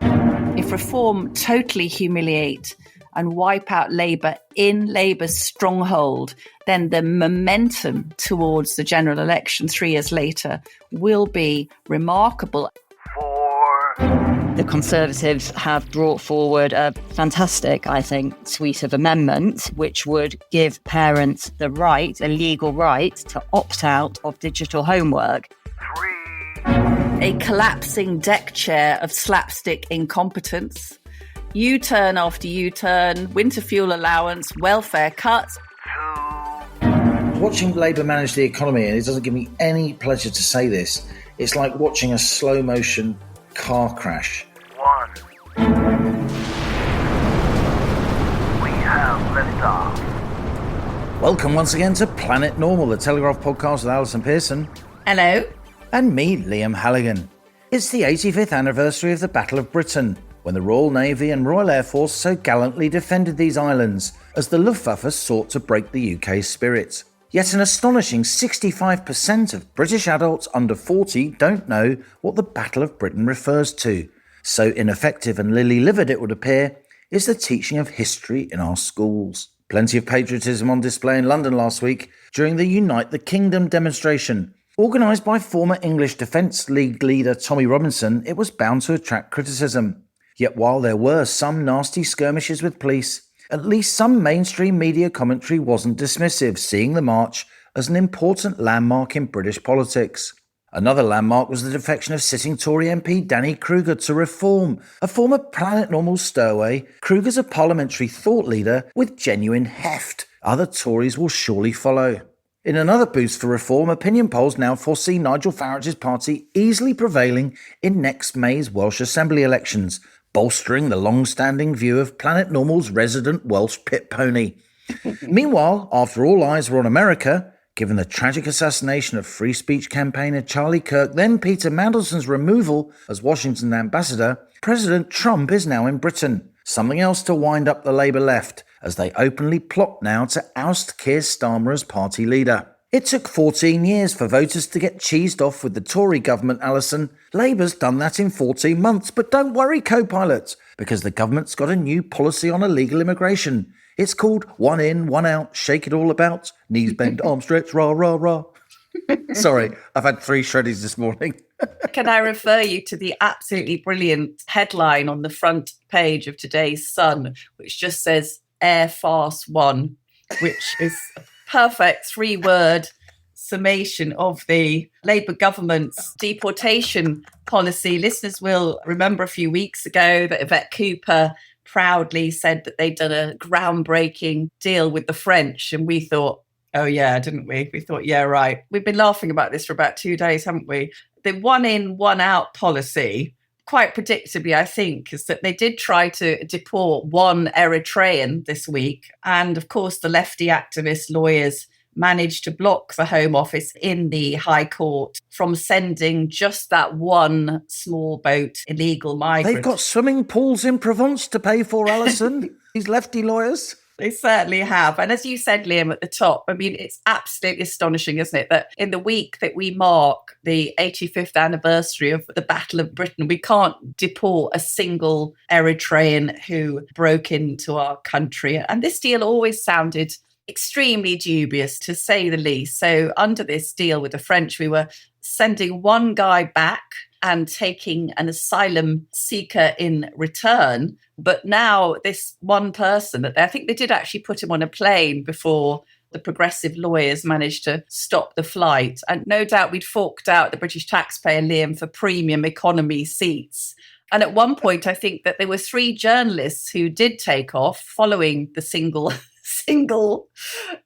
5. If Reform totally humiliate and wipe out Labour in Labour's stronghold, then the momentum towards the general election 3 years later will be remarkable. 4. The Conservatives have brought forward a fantastic, I think, suite of amendments which would give parents the right, a legal right, to opt out of digital homework. 3. A collapsing deck chair of slapstick incompetence, U-turn after U-turn, winter fuel allowance, welfare cuts. 2. Watching Labour manage the economy, and it doesn't give me any pleasure to say this, it's like watching a slow-motion car crash. 1. We have liftoff. Welcome once again to Planet Normal, the Telegraph podcast with Allison Pearson. Hello. And me, Liam Halligan. It's the 85th anniversary of the Battle of Britain, when the Royal Navy and Royal Air Force so gallantly defended these islands as the Luftwaffe sought to break the UK's spirit. Yet an astonishing 65% of British adults under 40 don't know what the Battle of Britain refers to. So ineffective and lily-livered, it would appear, is the teaching of history in our schools. Plenty of patriotism on display in London last week during the Unite the Kingdom demonstration. Organised by former English Defence League leader Tommy Robinson, it was bound to attract criticism. Yet while there were some nasty skirmishes with police, at least some mainstream media commentary wasn't dismissive, seeing the march as an important landmark in British politics. Another landmark was the defection of sitting Tory MP Danny Krueger to Reform. A former Planet Normal stowaway, Krueger's a parliamentary thought leader with genuine heft. Other Tories will surely follow. In another boost for Reform, opinion polls now foresee Nigel Farage's party easily prevailing in next May's Welsh Assembly elections, bolstering the long-standing view of Planet Normal's resident Welsh pit pony. Meanwhile, after all eyes were on America, given the tragic assassination of free speech campaigner Charlie Kirk, then Peter Mandelson's removal as Washington ambassador, President Trump is now in Britain. Something else to wind up the Labour left, as they openly plot now to oust Keir Starmer as party leader. It took 14 years for voters to get cheesed off with the Tory government, Allison. Labour's done that in 14 months, but don't worry, co-pilots, because the government's got a new policy on illegal immigration. It's called one in, one out, shake it all about, knees bent, arm stretch, rah, rah, rah. Sorry, I've had 3 shreddies this morning. Can I refer you to the absolutely brilliant headline on the front page of today's Sun, which just says Air Farce 1, which is a perfect 3-word summation of the Labour government's deportation policy. Listeners will remember a few weeks ago that Yvette Cooper proudly said that they'd done a groundbreaking deal with the French, and we thought, oh yeah, didn't we? We thought, yeah, right. We've been laughing about this for about 2 days, haven't we? The one in, one out policy, quite predictably, I think, is that they did try to deport one Eritrean this week. And of course, the lefty activist lawyers managed to block the Home Office in the High Court from sending just that one small boat illegal migrant. They've got swimming pools in Provence to pay for, Allison. These lefty lawyers. They certainly have. And as you said, Liam, at the top, I mean, it's absolutely astonishing, isn't it, that in the week that we mark the 85th anniversary of the Battle of Britain, we can't deport a single Eritrean who broke into our country. And this deal always sounded extremely dubious, to say the least. So under this deal with the French, we were sending one guy back and taking an asylum seeker in return. But now this one person, that I think they did actually put him on a plane before the progressive lawyers managed to stop the flight. And no doubt we'd forked out the British taxpayer, Liam, for premium economy seats. And at one point, I think that there were 3 journalists who did take off following the single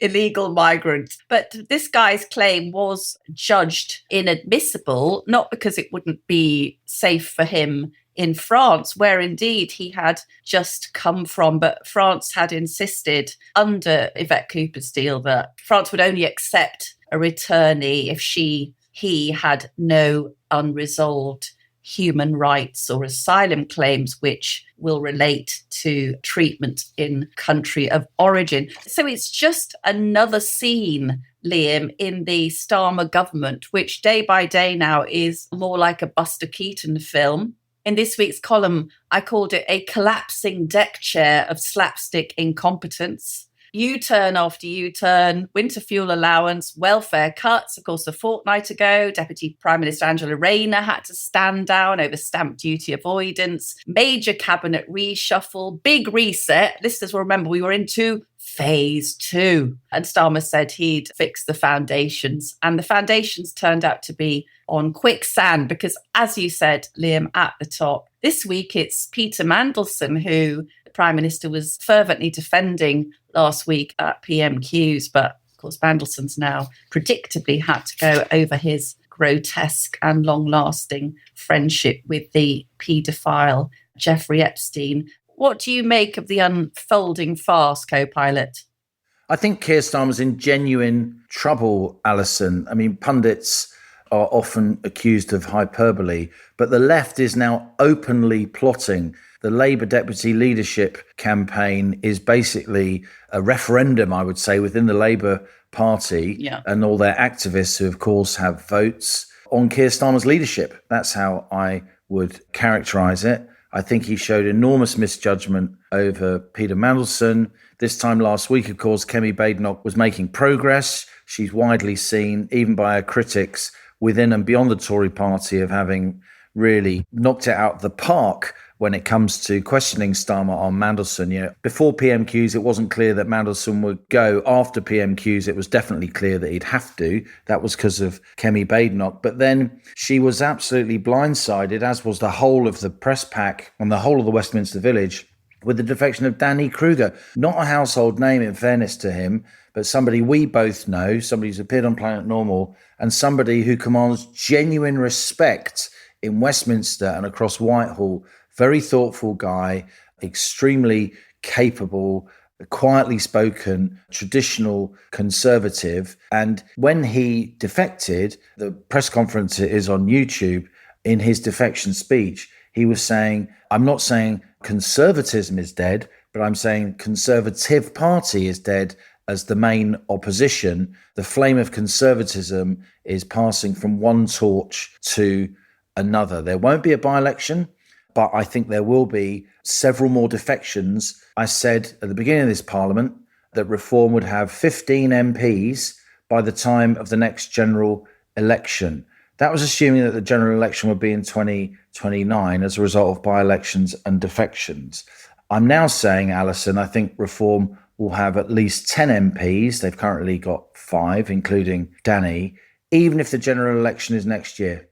illegal migrant. But this guy's claim was judged inadmissible, not because it wouldn't be safe for him in France, where indeed he had just come from, but France had insisted under Yvette Cooper's deal that France would only accept a returnee if he had no unresolved human rights or asylum claims which will relate to treatment in country of origin. So it's just another scene, Liam, in the Starmer government, which day by day now is more like a Buster Keaton film. In this week's column, I called it a collapsing deck chair of slapstick incompetence. U-turn after U-turn, winter fuel allowance, welfare cuts. Of course, a fortnight ago, Deputy Prime Minister Angela Rayner had to stand down over stamp duty avoidance, major cabinet reshuffle, big reset. Listeners will remember we were into phase 2. And Starmer said he'd fix the foundations. And the foundations turned out to be on quicksand because, as you said, Liam, at the top, this week it's Peter Mandelson who the Prime Minister was fervently defending last week at PMQs. But, of course, Mandelson's now predictably had to go over his grotesque and long-lasting friendship with the paedophile Jeffrey Epstein. What do you make of the unfolding farce, co-pilot? I think Keir Starmer's in genuine trouble, Allison. I mean, pundits are often accused of hyperbole, but the left is now openly plotting. The Labour deputy leadership campaign is basically a referendum, I would say, within the Labour Party and all their activists who, of course, have votes on Keir Starmer's leadership. That's how I would characterise it. I think he showed enormous misjudgment over Peter Mandelson. This time last week, of course, Kemi Badenoch was making progress. She's widely seen, even by her critics, within and beyond the Tory party, of having really knocked it out of the park when it comes to questioning Starmer on Mandelson. You know, before PMQs, it wasn't clear that Mandelson would go. After PMQs, it was definitely clear that he'd have to. That was because of Kemi Badenoch. But then she was absolutely blindsided, as was the whole of the press pack and the whole of the Westminster Village, with the defection of Danny Krueger. Not a household name, in fairness to him, but somebody we both know, somebody who's appeared on Planet Normal, and somebody who commands genuine respect in Westminster and across Whitehall. Very thoughtful guy, extremely capable, quietly spoken, traditional conservative. And when he defected, the press conference is on YouTube, in his defection speech, he was saying, I'm not saying conservatism is dead, but I'm saying Conservative Party is dead as the main opposition. The flame of conservatism is passing from one torch to another. There won't be a by-election, but I think there will be several more defections. I said at the beginning of this parliament that Reform would have 15 MPs by the time of the next general election. That was assuming that the general election would be in 2029 as a result of by-elections and defections. I'm now saying, Allison, I think Reform will have at least 10 MPs. They've currently got 5, including Danny, even if the general election is next year.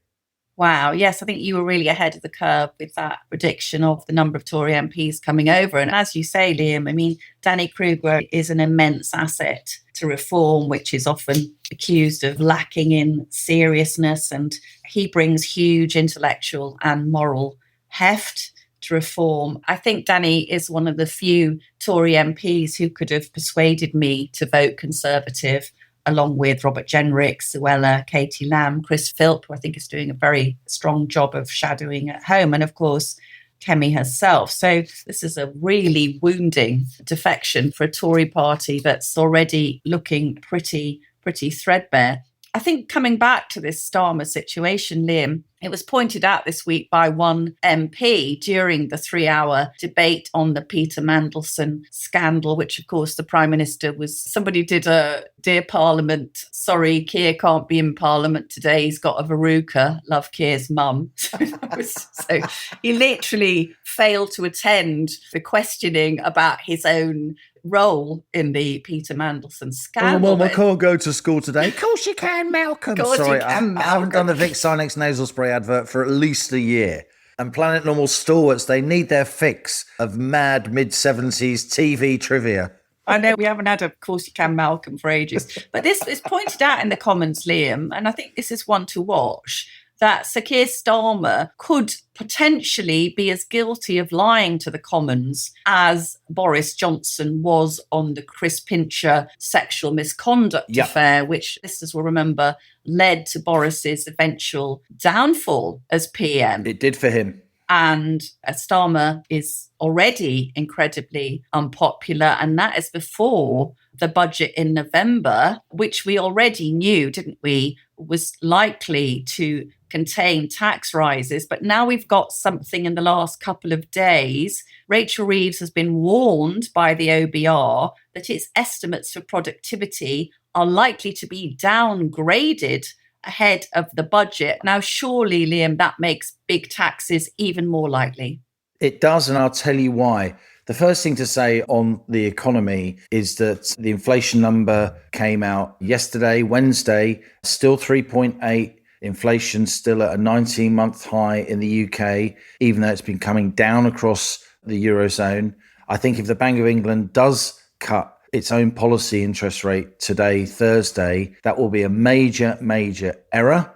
Wow. Yes, I think you were really ahead of the curve with that prediction of the number of Tory MPs coming over. And as you say, Liam, I mean, Danny Krueger is an immense asset to Reform, which is often accused of lacking in seriousness. And he brings huge intellectual and moral heft to Reform. I think Danny is one of the few Tory MPs who could have persuaded me to vote Conservative, along with Robert Jenrick, Suella, Katie Lamb, Chris Philp, who I think is doing a very strong job of shadowing at home, and of course, Kemi herself. So this is a really wounding defection for a Tory party that's already looking pretty threadbare. I think coming back to this Starmer situation, Liam, it was pointed out this week by one MP during the 3-hour debate on the Peter Mandelson scandal, which, of course, the Prime Minister was, somebody did a Dear Parliament, sorry, Keir can't be in Parliament today, he's got a verruca, love Keir's mum. So he literally failed to attend the questioning about his own role in the Peter Mandelson scandal. Oh, Mum, I can't go to school today. Of course you can, Malcolm. Sorry, you can, Malcolm. I haven't done the Vicks Sinex nasal spray advert for at least a year. And Planet Normal stalwarts, they need their fix of mad mid-70s TV trivia. I know we haven't had a Course You Can Malcolm for ages. But this is pointed out in the comments, Liam, and I think this is one to watch, that Sir Keir Starmer could potentially be as guilty of lying to the Commons as Boris Johnson was on the Chris Pincher sexual misconduct affair, which listeners will remember led to Boris's eventual downfall as PM. It did for him. And Starmer is already incredibly unpopular, and that is before the budget in November, which we already knew, didn't we, was likely to contain tax rises. But now we've got something in the last couple of days. Rachel Reeves has been warned by the OBR that its estimates for productivity are likely to be downgraded ahead of the budget. Now, surely, Liam, that makes big taxes even more likely. It does, and I'll tell you why. The first thing to say on the economy is that the inflation number came out yesterday, Wednesday, still 3.8. Inflation still at a 19-month high in the UK, even though it's been coming down across the eurozone. I think if the Bank of England does cut its own policy interest rate today, Thursday, that will be a major, major error.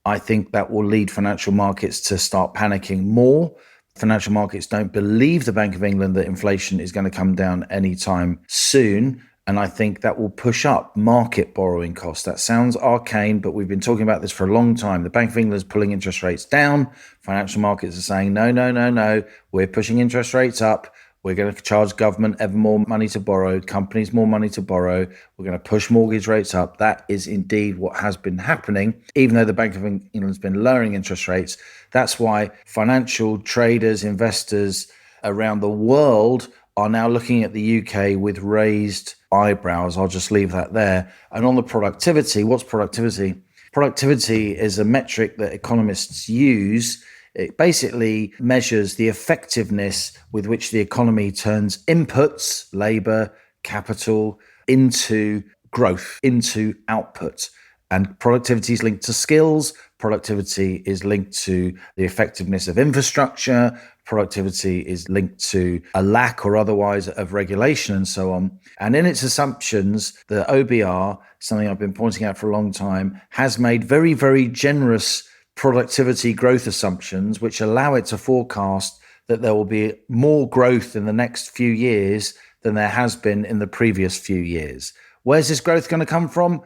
I think that will lead financial markets to start panicking more. Financial markets don't believe the Bank of England that inflation is going to come down anytime soon. And I think that will push up market borrowing costs. That sounds arcane, but we've been talking about this for a long time. The Bank of England is pulling interest rates down. Financial markets are saying, no, we're pushing interest rates up. We're going to charge government ever more money to borrow, companies more money to borrow. We're going to push mortgage rates up. That is indeed what has been happening, even though the Bank of England's been lowering interest rates. That's why financial traders, investors around the world are now looking at the UK with raised eyebrows. I'll just leave that there. And on the productivity, what's productivity? Productivity is a metric that economists use. It basically measures the effectiveness with which the economy turns inputs, labour, capital, into growth, into output. And productivity is linked to skills. Productivity is linked to the effectiveness of infrastructure. Productivity is linked to a lack or otherwise of regulation and so on. And in its assumptions, the OBR, something I've been pointing out for a long time, has made very, very generous productivity growth assumptions, which allow it to forecast that there will be more growth in the next few years than there has been in the previous few years. Where's this growth going to come from?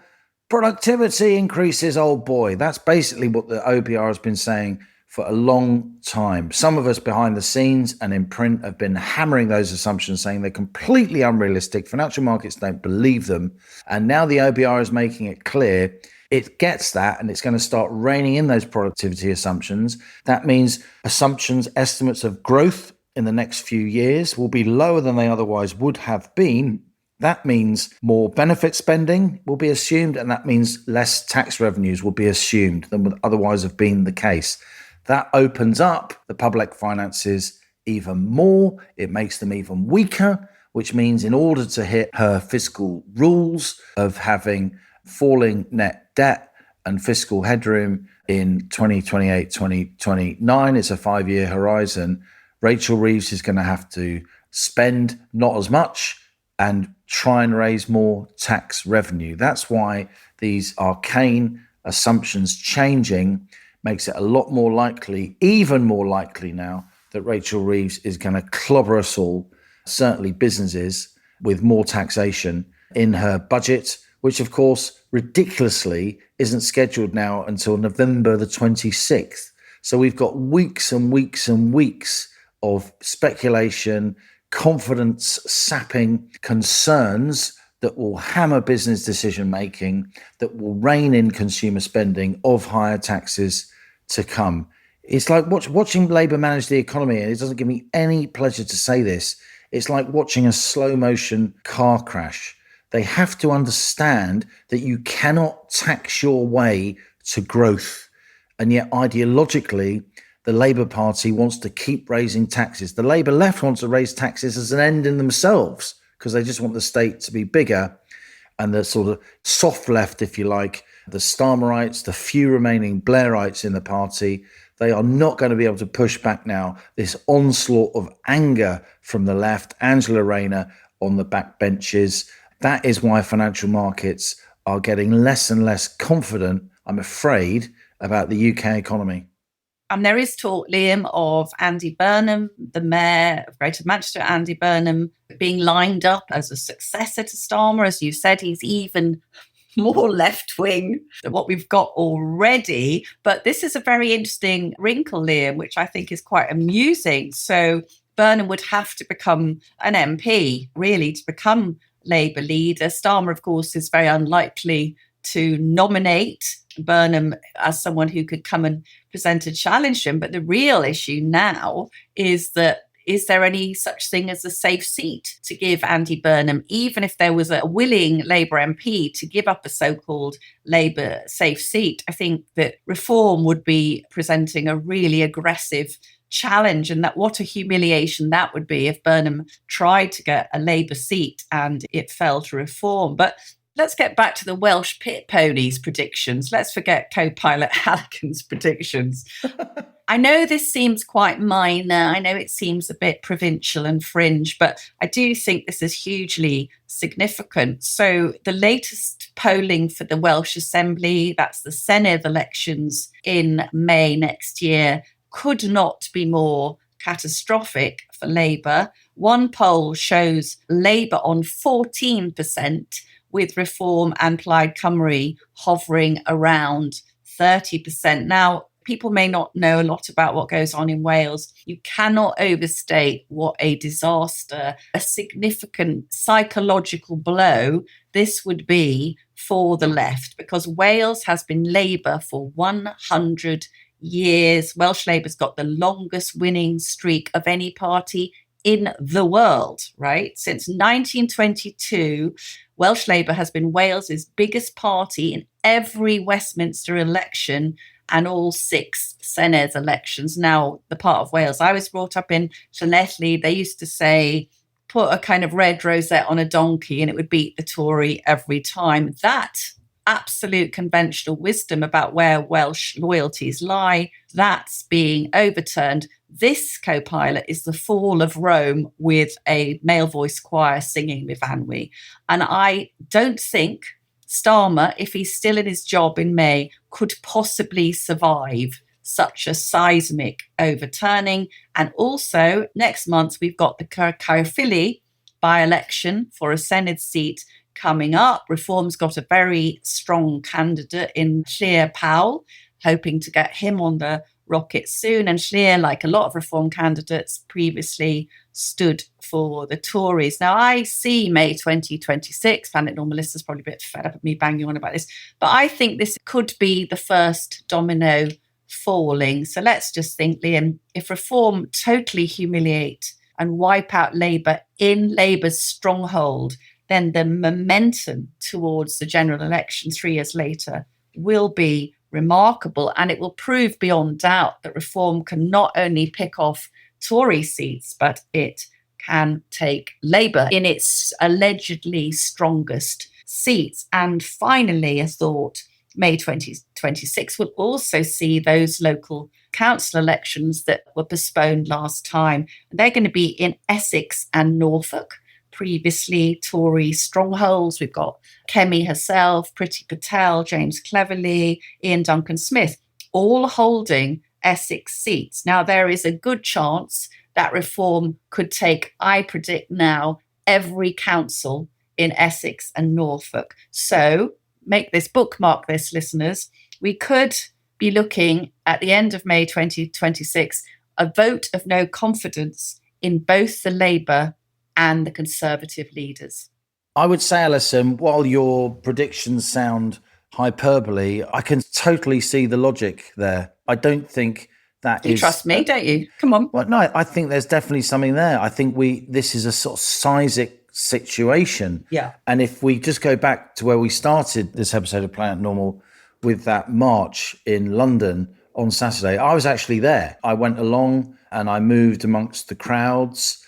Productivity increases, old boy. That's basically what the OBR has been saying for a long time. Some of us behind the scenes and in print have been hammering those assumptions, saying they're completely unrealistic. Financial markets don't believe them. And now the OBR is making it clear it gets that, and it's going to start reining in those productivity assumptions. That means assumptions, estimates of growth in the next few years will be lower than they otherwise would have been. That means more benefit spending will be assumed, and that means less tax revenues will be assumed than would otherwise have been the case. That opens up the public finances even more. It makes them even weaker, which means in order to hit her fiscal rules of having falling net debt and fiscal headroom in 2028, 2029, it's a 5-year horizon, Rachel Reeves is going to have to spend not as much and try and raise more tax revenue. That's why these arcane assumptions changing makes it a lot more likely, even more likely now, that Rachel Reeves is going to clobber us all, certainly businesses, with more taxation in her budget, which of course ridiculously isn't scheduled now until November the 26th. So we've got weeks and weeks and weeks of speculation, confidence sapping concerns that will hammer business decision making, that will rein in consumer spending of higher taxes to come. It's like watching Labour manage the economy, and it doesn't give me any pleasure to say this. It's like watching a slow motion car crash. They have to understand that you cannot tax your way to growth. And yet ideologically, the Labour Party wants to keep raising taxes. The Labour left wants to raise taxes as an end in themselves because they just want the state to be bigger. And the sort of soft left, if you like, the Starmerites, the few remaining Blairites in the party, they are not going to be able to push back now this onslaught of anger from the left, Angela Rayner on the backbenches. That is why financial markets are getting less and less confident, I'm afraid, about the UK economy. And there is talk, Liam, of Andy Burnham, the Mayor of Greater Manchester, Andy Burnham, being lined up as a successor to Starmer. As you said, he's even more left-wing than what we've got already. But this is a very interesting wrinkle, Liam, which I think is quite amusing. So Burnham would have to become an MP, really, to become Labour leader. Starmer, of course, is very unlikely to nominate Burnham as someone who could come and present a challenge to him. But the real issue now is there any such thing as a safe seat to give Andy Burnham, even if there was a willing Labour MP to give up a so-called Labour safe seat? I think that Reform would be presenting a really aggressive challenge, and that what a humiliation that would be if Burnham tried to get a Labour seat and it fell to Reform. But let's get back to the Welsh pit ponies predictions. Let's forget co-pilot Halligan's predictions. I know this seems quite minor. I know it seems a bit provincial and fringe, but I do think this is hugely significant. So the latest polling for the Welsh Assembly, that's the Senedd elections in May next year, could not be more catastrophic for Labour. One poll shows Labour on 14%, with Reform and Plaid Cymru hovering around 30%. Now, people may not know a lot about what goes on in Wales. You cannot overstate what a disaster, a significant psychological blow this would be for the left, because Wales has been Labour for 100 years. Welsh Labour's got the longest winning streak of any party in the world, right? Since 1922, Welsh Labour has been Wales's biggest party in every Westminster election and all 6 Senedd elections. Now, the part of Wales I was brought up in, Llanelli, they used to say, put a kind of red rosette on a donkey and it would beat the Tory every time. That absolute conventional wisdom about where Welsh loyalties lie, that's being overturned. This co-pilot is the fall of Rome with a male voice choir singing with Anwi. And I don't think Starmer, if he's still in his job in May, could possibly survive such a seismic overturning. And also, next month, we've got the Caerphilly by-election for a Senedd seat coming up. Reform's got a very strong candidate in Llŷr Powell, hoping to get him on the rocket soon. And Llŷr, like a lot of Reform candidates, previously stood for the Tories. Now, I see May 2026. Planet Normalists is probably a bit fed up of me banging on about this, but I think this could be the first domino falling. So let's just think, Liam, if Reform totally humiliate and wipe out Labour in Labour's stronghold, then the momentum towards the general election 3 years later will be remarkable. And it will prove beyond doubt that Reform can not only pick off Tory seats, but it can take Labour in its allegedly strongest seats. And finally, a thought, May 2026 will also see those local council elections that were postponed last time. They're going to be in Essex and Norfolk, previously Tory strongholds. We've got Kemi herself, Priti Patel, James Cleverly, Ian Duncan Smith, all holding Essex seats. Now, there is a good chance that Reform could take, I predict now, every council in Essex and Norfolk. So make this, bookmark this, listeners. We could be looking at the end of May 2026, a vote of no confidence in both the Labour and the Conservative leaders. I would say, Allison, while your predictions sound hyperbole, I can totally see the logic there. I don't think that you trust me, don't you? Come on. Well, no, I think there's definitely something there. I think this is a sort of seismic situation. Yeah. And if we just go back to where we started this episode of Planet Normal with that march in London on Saturday, I was actually there. I went along and I moved amongst the crowds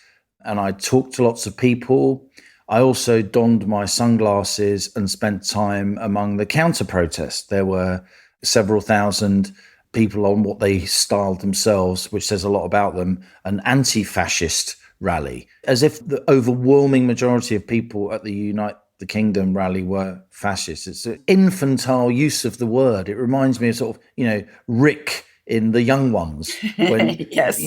and I talked to lots of people. I also donned my sunglasses and spent time among the counter-protests. There were several thousand people on what they styled themselves, which says a lot about them, an anti-fascist rally, as if the overwhelming majority of people at the Unite the Kingdom rally were fascists. It's an infantile use of the word. It reminds me of sort of, Rick in The Young Ones, when, yes.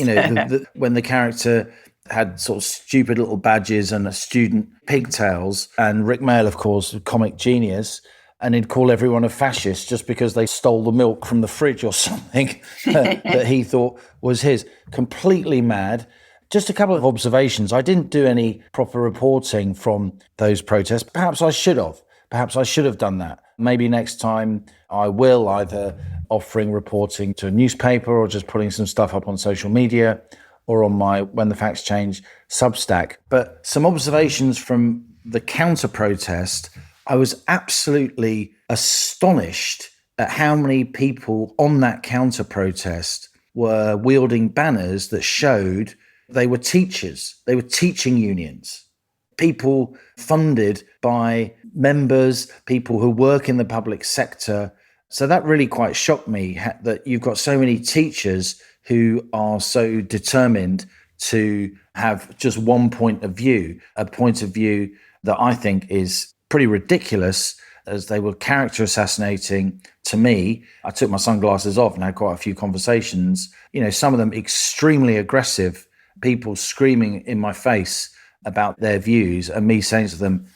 When the character had sort of stupid little badges and a student pigtails, and Rick Mail, of course, a comic genius, and he'd call everyone a fascist just because they stole the milk from the fridge or something that he thought was his. Completely mad. Just a couple of observations. I didn't do any proper reporting from those protests. Perhaps I should have. Perhaps I should have done that. Maybe next time I will, either offering reporting to a newspaper or just putting some stuff up on social media or on my When the Facts Change Substack. But some observations from the counter-protest. I was absolutely astonished at how many people on that counter-protest were wielding banners that showed they were teachers. They were teaching unions. People funded by members, people who work in the public sector. So that really quite shocked me, that you've got so many teachers who are so determined to have just one point of view, a point of view that I think is pretty ridiculous, as they were character assassinating to me. I took my sunglasses off and had quite a few conversations, some of them extremely aggressive, people screaming in my face about their views and me saying to them,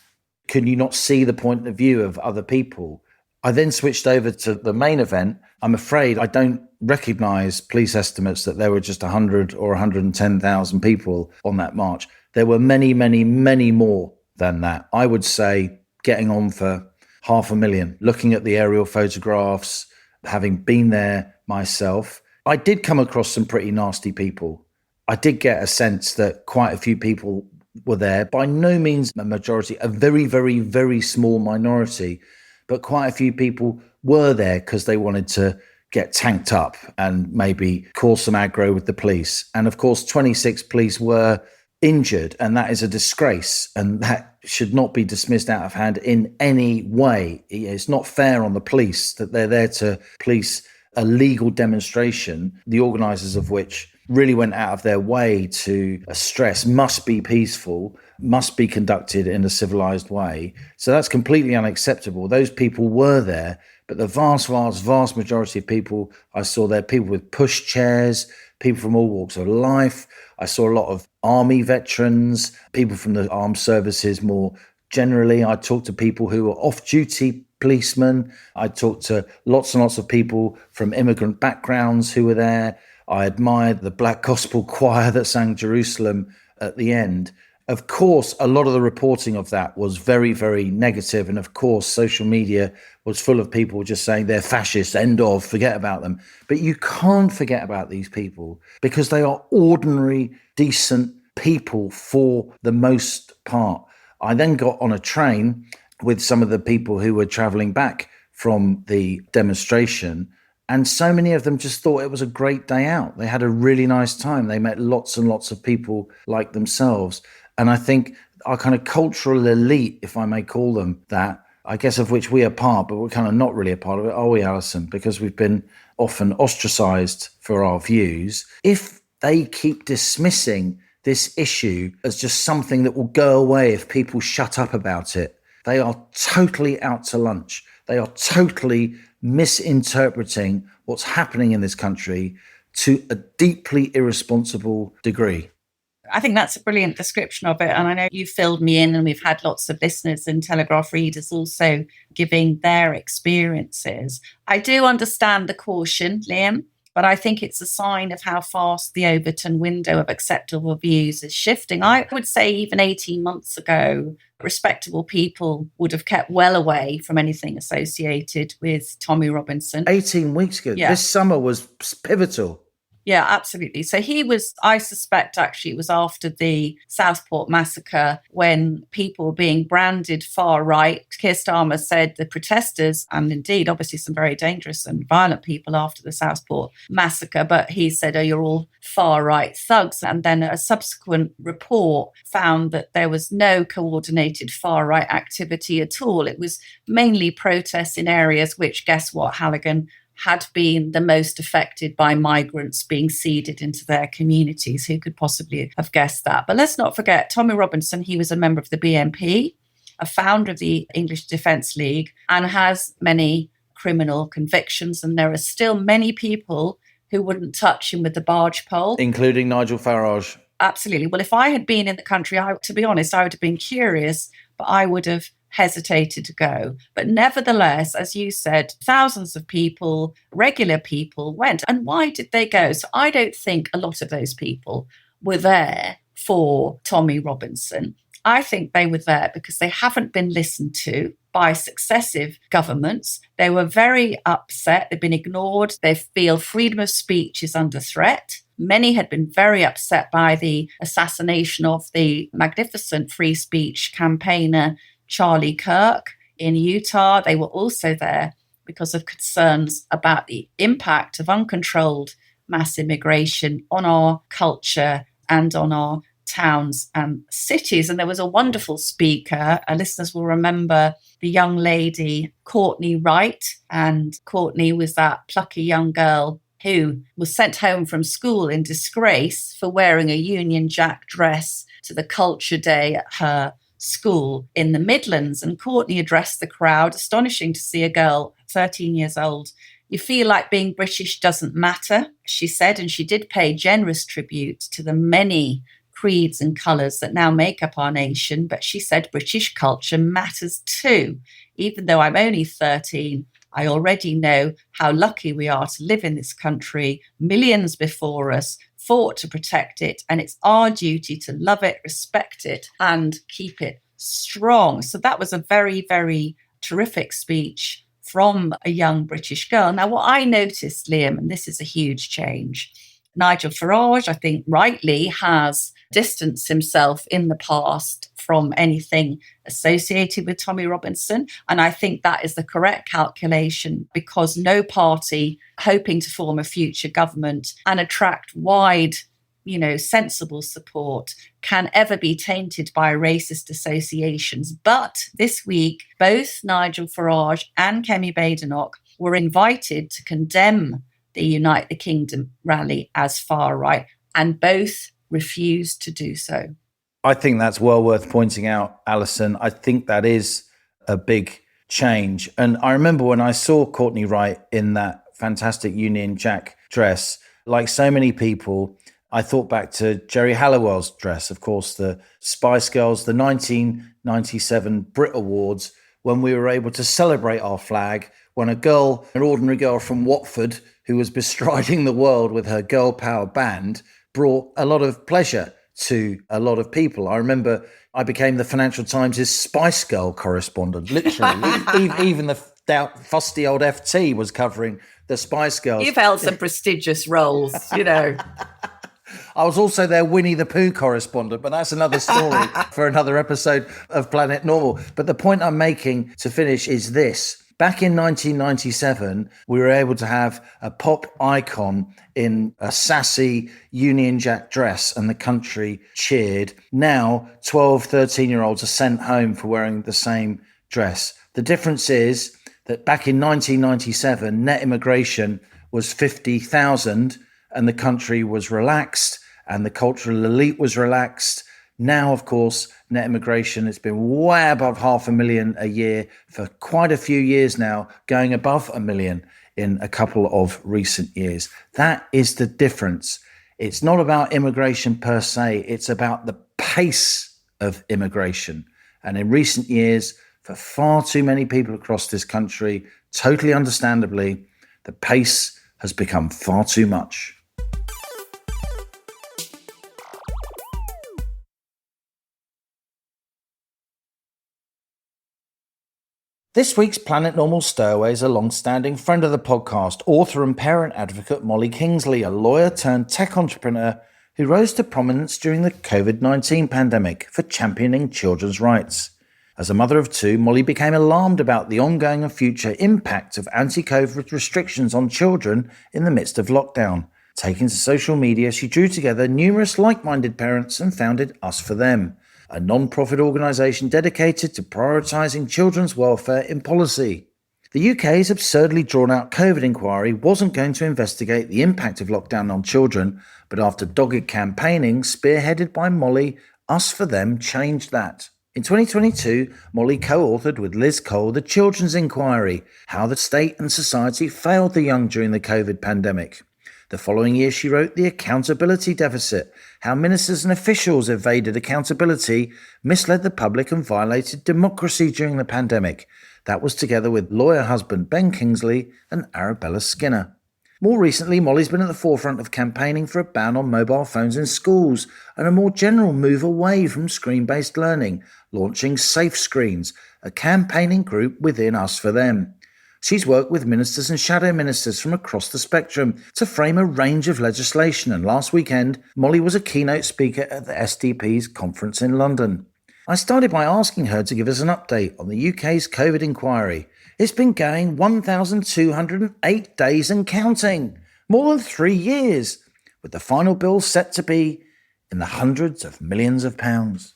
can you not see the point of view of other people? I then switched over to the main event. I'm afraid I don't recognise police estimates that there were just 100 or 110,000 people on that march. There were many, many, many more than that. I would say getting on for 500,000. Looking at the aerial photographs, having been there myself, I did come across some pretty nasty people. I did get a sense that quite a few people were there. By no means a majority, a very, very, very small minority, but quite a few people were there because they wanted to get tanked up and maybe cause some aggro with the police. And of course, 26 police were injured, and that is a disgrace, and that should not be dismissed out of hand in any way. It's not fair on the police that they're there to police a legal demonstration, the organisers of which really went out of their way to stress must be peaceful, must be conducted in a civilised way. So that's completely unacceptable. Those people were there, but the vast, vast, vast majority of people I saw there, people with push chairs, people from all walks of life. I saw a lot of army veterans, people from the armed services more generally. I talked to people who were off-duty policemen. I talked to lots and lots of people from immigrant backgrounds who were there. I admired the Black Gospel Choir that sang Jerusalem at the end. Of course, a lot of the reporting of that was very, very negative. And of course, social media was full of people just saying they're fascists, end of, forget about them. But you can't forget about these people because they are ordinary, decent people for the most part. I then got on a train with some of the people who were travelling back from the demonstration, and so many of them just thought it was a great day out. They had a really nice time. They met lots and lots of people like themselves. And I think our kind of cultural elite, if I may call them that, I guess of which we are part, but we're kind of not really a part of it, are we, Allison? Because we've been often ostracised for our views. If they keep dismissing this issue as just something that will go away if people shut up about it, they are totally out to lunch. They are totally misinterpreting what's happening in this country to a deeply irresponsible degree. I think that's a brilliant description of it. And I know you filled me in, and we've had lots of listeners and Telegraph readers also giving their experiences. I do understand the caution, Liam, but I think it's a sign of how fast the Overton window of acceptable views is shifting. I would say even 18 months ago, respectable people would have kept well away from anything associated with Tommy Robinson. 18 weeks ago. Yeah. This summer was pivotal. Yeah, absolutely. So he was, I suspect actually it was after the Southport massacre when people were being branded far right. Keir Starmer said the protesters, and indeed obviously some very dangerous and violent people after the Southport massacre, but he said, oh, you're all far right thugs. And then a subsequent report found that there was no coordinated far right activity at all. It was mainly protests in areas which, guess what, Halligan, had been the most affected by migrants being seeded into their communities. Who could possibly have guessed that? But let's not forget, Tommy Robinson, he was a member of the BNP, a founder of the English Defence League, and has many criminal convictions. And there are still many people who wouldn't touch him with the barge pole. Including Nigel Farage. Absolutely. Well, if I had been in the country, to be honest, I would have been curious, but I would have hesitated to go. But nevertheless, as you said, thousands of people, regular people went. And why did they go? So I don't think a lot of those people were there for Tommy Robinson. I think they were there because they haven't been listened to. by successive governments. They were very upset. They've been ignored. They feel freedom of speech is under threat. Many had been very upset by the assassination of the magnificent free speech campaigner Charlie Kirk in Utah. They were also there because of concerns about the impact of uncontrolled mass immigration on our culture and on our towns and cities. And there was a wonderful speaker. Our listeners will remember the young lady, Courtney Wright. And Courtney was that plucky young girl who was sent home from school in disgrace for wearing a Union Jack dress to the Culture Day at her school in the Midlands. And Courtney addressed the crowd. Astonishing to see a girl, 13 years old. You feel like being British doesn't matter, she said, and she did pay generous tribute to the many creeds and colours that now make up our nation. But she said British culture matters too. Even though I'm only 13, I already know how lucky we are to live in this country. Millions before us fought to protect it, and it's our duty to love it, respect it, and keep it strong. So that was a very, very terrific speech from a young British girl. Now, what I noticed, Liam, and this is a huge change, Nigel Farage, I think rightly, has distanced himself in the past from anything associated with Tommy Robinson. And I think that is the correct calculation, because no party hoping to form a future government and attract wide, sensible support can ever be tainted by racist associations. But this week, both Nigel Farage and Kemi Badenoch were invited to condemn the Unite the Kingdom rally as far right, and both refused to do so. I think that's well worth pointing out, Allison. I think that is a big change. And I remember when I saw Courtney Wright in that fantastic Union Jack dress, like so many people, I thought back to Jerry Halliwell's dress, of course, the Spice Girls, the 1997 Brit Awards, when we were able to celebrate our flag, when an ordinary girl from Watford, who was bestriding the world with her girl power band, brought a lot of pleasure to a lot of people. I remember I became the Financial Times' Spice Girl correspondent, literally. Even the fusty old FT was covering the Spice Girls. You've held some prestigious roles, I was also their Winnie the Pooh correspondent, but that's another story for another episode of Planet Normal. But the point I'm making to finish is this. Back in 1997, we were able to have a pop icon in a sassy Union Jack dress, and the country cheered. Now, 12, 13-year-olds are sent home for wearing the same dress. The difference is that back in 1997, net immigration was 50,000, and the country was relaxed, and the cultural elite was relaxed. Now, of course, net immigration has been way above 500,000 a year for quite a few years now, going above 1 million in a couple of recent years. That is the difference. It's not about immigration per se, it's about the pace of immigration. And in recent years, for far too many people across this country, totally understandably, the pace has become far too much. This week's Planet Normal Stowaway is a long-standing friend of the podcast, author and parent advocate Molly Kingsley, a lawyer turned tech entrepreneur who rose to prominence during the COVID-19 pandemic for championing children's rights. As a mother of two, Molly became alarmed about the ongoing and future impact of anti-COVID restrictions on children in the midst of lockdown. Taking to social media, she drew together numerous like-minded parents and founded Us For Them, a non-profit organisation dedicated to prioritising children's welfare in policy. The UK's absurdly drawn-out COVID inquiry wasn't going to investigate the impact of lockdown on children, but after dogged campaigning spearheaded by Molly, Us For Them changed that. In 2022, Molly co-authored with Liz Cole the Children's Inquiry, How the State and Society Failed the Young During the COVID Pandemic. The following year, she wrote The Accountability Deficit, How Ministers and Officials Evaded Accountability, Misled the Public and Violated Democracy During the Pandemic. That was together with lawyer husband Ben Kingsley and Arabella Skinner. More recently, Molly's been at the forefront of campaigning for a ban on mobile phones in schools and a more general move away from screen-based learning, launching Safe Screens, a campaigning group within Us for Them. She's worked with ministers and shadow ministers from across the spectrum to frame a range of legislation, and last weekend, Molly was a keynote speaker at the SDP's conference in London. I started by asking her to give us an update on the UK's COVID inquiry. It's been going 1,208 days and counting, more than 3 years, with the final bill set to be in the hundreds of millions of pounds.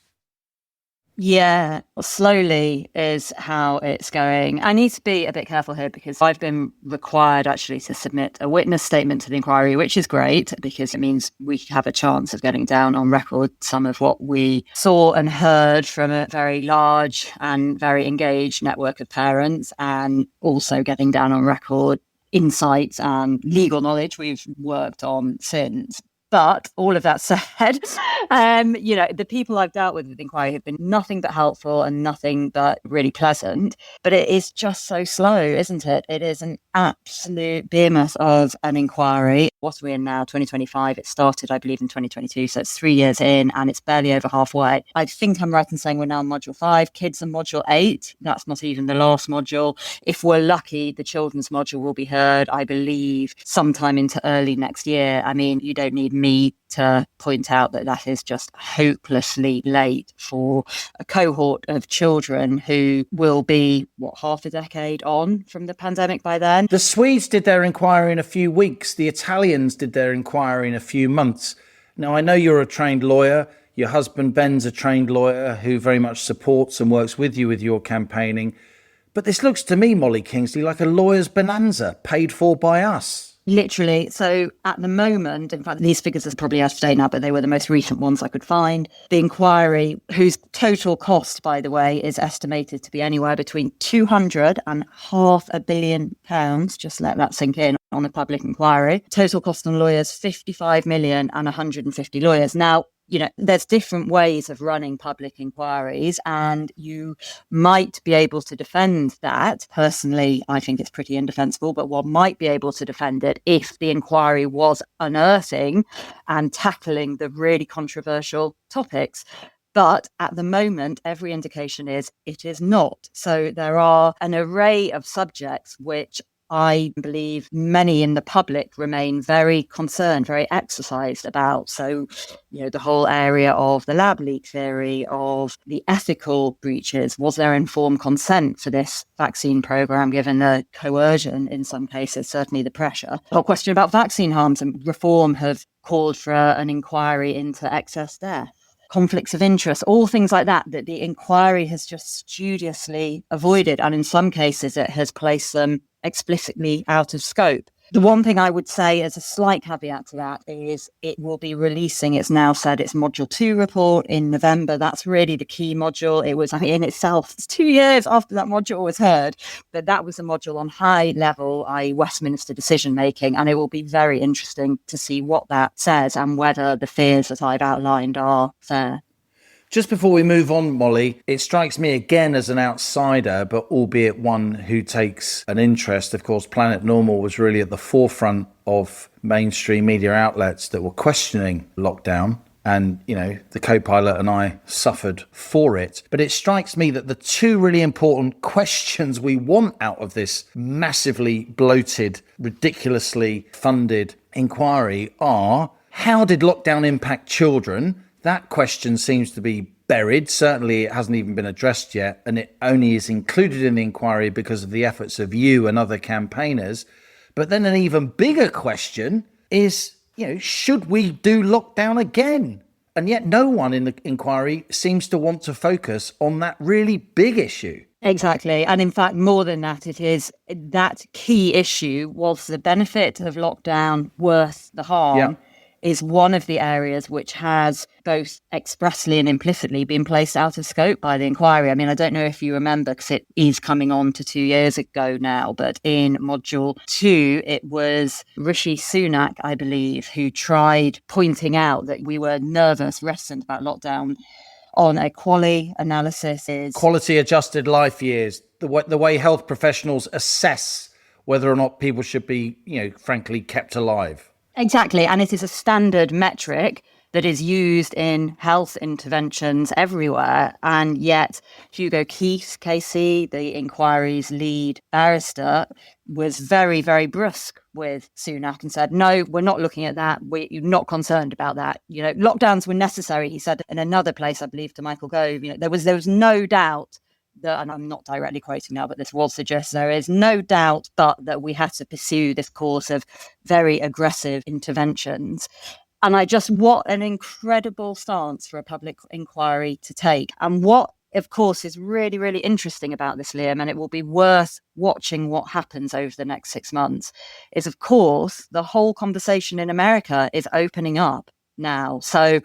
Yeah, slowly is how it's going. I need to be a bit careful here because I've been required actually to submit a witness statement to the inquiry, which is great because it means we have a chance of getting down on record some of what we saw and heard from a very large and very engaged network of parents, and also getting down on record insights and legal knowledge we've worked on since. But all of that said, the people I've dealt with the inquiry have been nothing but helpful and nothing but really pleasant. But it is just so slow, isn't it? It is an absolute behemoth of an inquiry. What are we in now? 2025. It started, I believe, in 2022. So it's 3 years in and it's barely over halfway. I think I'm right in saying we're now on module 5. Kids are module 8. That's not even the last module. If we're lucky, the children's module will be heard, I believe, sometime into early next year. I mean, you don't need me to point out that that is just hopelessly late for a cohort of children who will be, half a decade on from the pandemic by then. The Swedes did their inquiry in a few weeks. The Italians did their inquiry in a few months. Now, I know you're a trained lawyer. Your husband, Ben's a trained lawyer who very much supports and works with you with your campaigning. But this looks to me, Molly Kingsley, like a lawyer's bonanza paid for by us. Literally. So at the moment, in fact, these figures are probably out of date now, but they were the most recent ones I could find. The inquiry, whose total cost, by the way, is estimated to be anywhere between 200 and £500 million. Just let that sink in on a public inquiry. Total cost on lawyers, 55 million and 150 lawyers. Now, there's different ways of running public inquiries and you might be able to defend that. Personally, I think it's pretty indefensible, but one might be able to defend it if the inquiry was unearthing and tackling the really controversial topics. But at the moment, every indication is it is not. So there are an array of subjects which I believe many in the public remain very concerned, very exercised about. So, the whole area of the lab leak theory, of the ethical breaches. Was there informed consent for this vaccine program, given the coercion in some cases, certainly the pressure? The whole question about vaccine harms and Reform have called for an inquiry into excess death. Conflicts of interest, all things like that the inquiry has just studiously avoided. And in some cases, it has placed them explicitly out of scope. The one thing I would say as a slight caveat to that is it will be releasing, it's now said, its Module 2 report in November. That's really the key module. It was in itself, it's 2 years after that module was heard, but that was a module on high level, i.e. Westminster decision making, and it will be very interesting to see what that says and whether the fears that I've outlined are fair. Just before we move on, Molly, it strikes me again as an outsider, but albeit one who takes an interest. Of course, Planet Normal was really at the forefront of mainstream media outlets that were questioning lockdown. And, the co-pilot and I suffered for it. But it strikes me that the two really important questions we want out of this massively bloated, ridiculously funded inquiry are, how did lockdown impact children? That question seems to be buried. Certainly it hasn't even been addressed yet, and it only is included in the inquiry because of the efforts of you and other campaigners. But then an even bigger question is, should we do lockdown again? And yet no one in the inquiry seems to want to focus on that really big issue. Exactly. And in fact, more than that, it is that key issue, was the benefit of lockdown worth the harm? Yeah. Is one of the areas which has both expressly and implicitly been placed out of scope by the inquiry. I mean, I don't know if you remember, because it is coming on to 2 years ago now, but in Module 2, it was Rishi Sunak, I believe, who tried pointing out that we were nervous, reticent about lockdown on a QALY analysis. Quality adjusted life years, the way health professionals assess whether or not people should be, frankly, kept alive. Exactly. And it is a standard metric that is used in health interventions everywhere. And yet Hugo Keith, KC, the inquiry's lead barrister, was very, very brusque with Sunak and said, no, we're not looking at that. We're not concerned about that. Lockdowns were necessary, he said in another place, I believe, to Michael Gove. There was no doubt that, and I'm not directly quoting now, but this was suggested, there is no doubt but that we had to pursue this course of very aggressive interventions. And what an incredible stance for a public inquiry to take. And what, of course, is really, really interesting about this, Liam, and it will be worth watching what happens over the next 6 months, is, of course, the whole conversation in America is opening up now. So,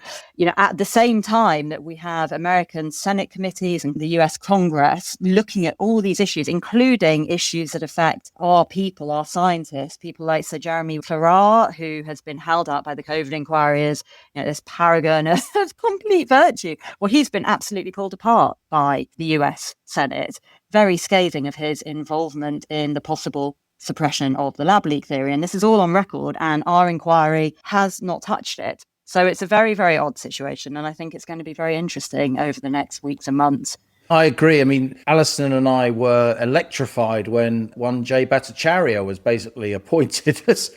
at the same time that we have American Senate committees and the US Congress looking at all these issues, including issues that affect our people, our scientists, people like Sir Jeremy Farrar, who has been held up by the COVID inquiry as this paragon of complete virtue. Well, he's been absolutely pulled apart by the US Senate, very scathing of his involvement in the possible suppression of the lab leak theory. And this is all on record, and our inquiry has not touched it. So it's a very, very odd situation. And I think it's going to be very interesting over the next weeks and months. I agree. I mean, Allison and I were electrified when one Jay Bhattacharya was basically appointed as,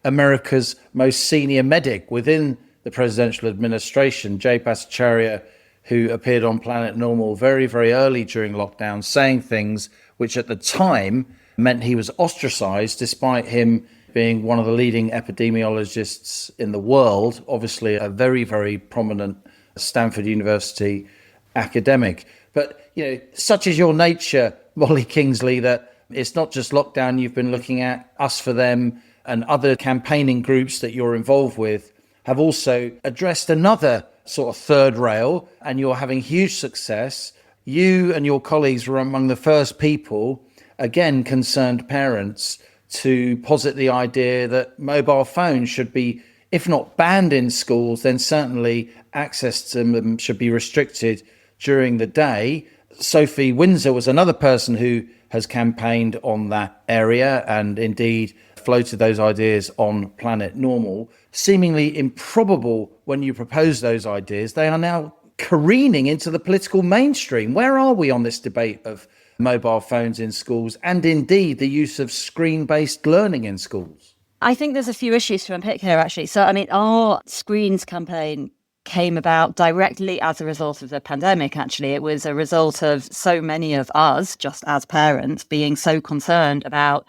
America's most senior medic within the presidential administration. Jay Bhattacharya, who appeared on Planet Normal very, very early during lockdown, saying things which at the time meant he was ostracized, despite him being one of the leading epidemiologists in the world, obviously a very, very prominent Stanford University academic. But, such is your nature, Molly Kingsley, that it's not just lockdown you've been looking at. Us for Them and other campaigning groups that you're involved with have also addressed another sort of third rail, and you're having huge success. You and your colleagues were among the first people, again, concerned parents, to posit the idea that mobile phones should be, if not banned in schools, then certainly access to them should be restricted during the day. Sophie Windsor was another person who has campaigned on that area and indeed floated those ideas on Planet Normal. Seemingly improbable when you propose those ideas, they are now careening into the political mainstream. Where are we on this debate of mobile phones in schools and indeed the use of screen-based learning in schools? I think there's a few issues to unpick here, actually. So, our Screens campaign came about directly as a result of the pandemic, actually. It was a result of so many of us, just as parents, being so concerned about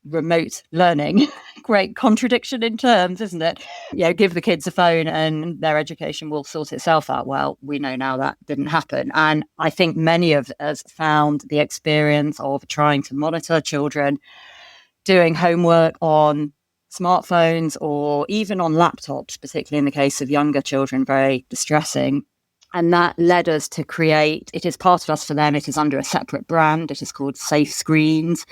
remote learning. Great contradiction in terms, isn't it? Give the kids a phone and their education will sort itself out. Well, we know now that didn't happen. And I think many of us found the experience of trying to monitor children doing homework on smartphones or even on laptops, particularly in the case of younger children, very distressing. And that led us to create, it is part of Us for Them, it is under a separate brand, it is called Safe Screens.